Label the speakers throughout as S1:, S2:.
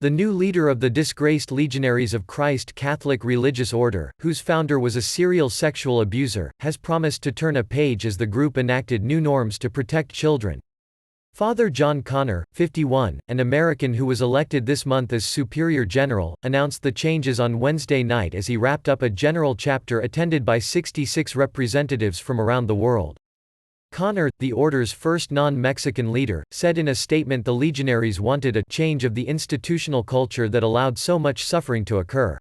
S1: The new leader of the Disgraced Legionaries of Christ Catholic religious order, whose founder was a serial sexual abuser, has promised to turn a page as the group enacted new norms to protect children. Father John Connor, 51, an American who was elected this month as Superior General, announced the changes on Wednesday night as he wrapped up a general chapter attended by 66 representatives from around the world. Connor, the order's first non-Mexican leader, said in a statement the legionaries wanted a change of the institutional culture that allowed so much suffering to occur.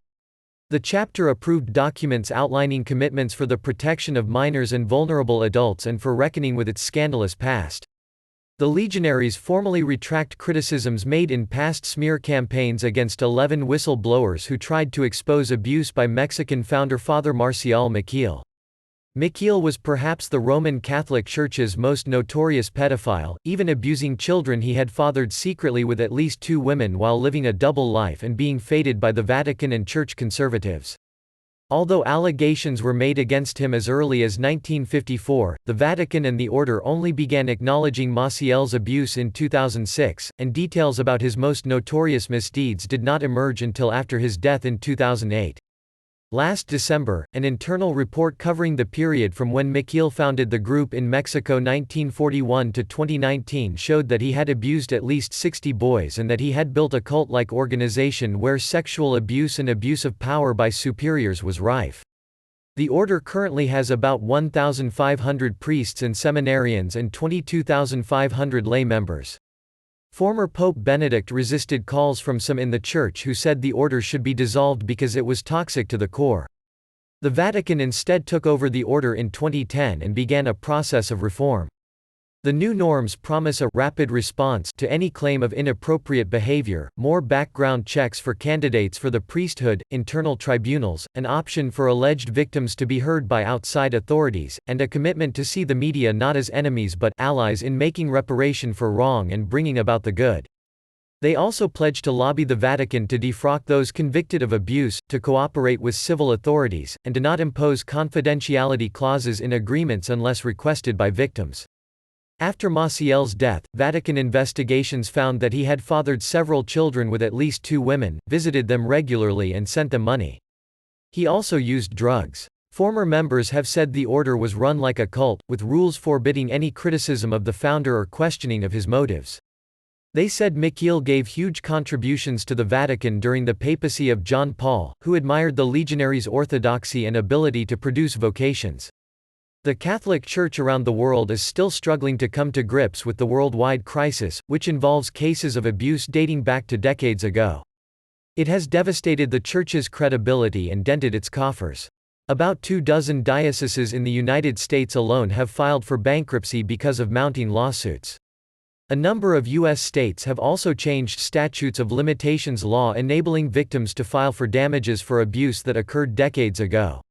S1: The chapter approved documents outlining commitments for the protection of minors and vulnerable adults and for reckoning with its scandalous past. The legionaries formally retract criticisms made in past smear campaigns against 11 whistleblowers who tried to expose abuse by Mexican founder Father Marcial Maciel. Maciel was perhaps the Roman Catholic Church's most notorious pedophile, even abusing children he had fathered secretly with at least 2 women while living a double life and being feted by the Vatican and Church conservatives. Although allegations were made against him as early as 1954, the Vatican and the Order only began acknowledging Maciel's abuse in 2006, and details about his most notorious misdeeds did not emerge until after his death in 2008. Last December, an internal report covering the period from when Maciel founded the group in Mexico 1941 to 2019 showed that he had abused at least 60 boys and that he had built a cult-like organization where sexual abuse and abuse of power by superiors was rife. The order currently has about 1,500 priests and seminarians and 22,500 lay members. Former Pope Benedict resisted calls from some in the Church who said the order should be dissolved because it was toxic to the core. The Vatican instead took over the order in 2010 and began a process of reform. The new norms promise a rapid response to any claim of inappropriate behavior, more background checks for candidates for the priesthood, internal tribunals, an option for alleged victims to be heard by outside authorities, and a commitment to see the media not as enemies but allies in making reparation for wrong and bringing about the good. They also pledge to lobby the Vatican to defrock those convicted of abuse, to cooperate with civil authorities, and to not impose confidentiality clauses in agreements unless requested by victims. After Maciel's death, Vatican investigations found that he had fathered several children with at least 2 women, visited them regularly and sent them money. He also used drugs. Former members have said the order was run like a cult, with rules forbidding any criticism of the founder or questioning of his motives. They said Maciel gave huge contributions to the Vatican during the papacy of John Paul, who admired the legionaries' orthodoxy and ability to produce vocations. The Catholic Church around the world is still struggling to come to grips with the worldwide crisis, which involves cases of abuse dating back to decades ago. It has devastated the Church's credibility and dented its coffers. About 24 dioceses in the United States alone have filed for bankruptcy because of mounting lawsuits. A number of U.S. states have also changed statutes of limitations law enabling victims to file for damages for abuse that occurred decades ago.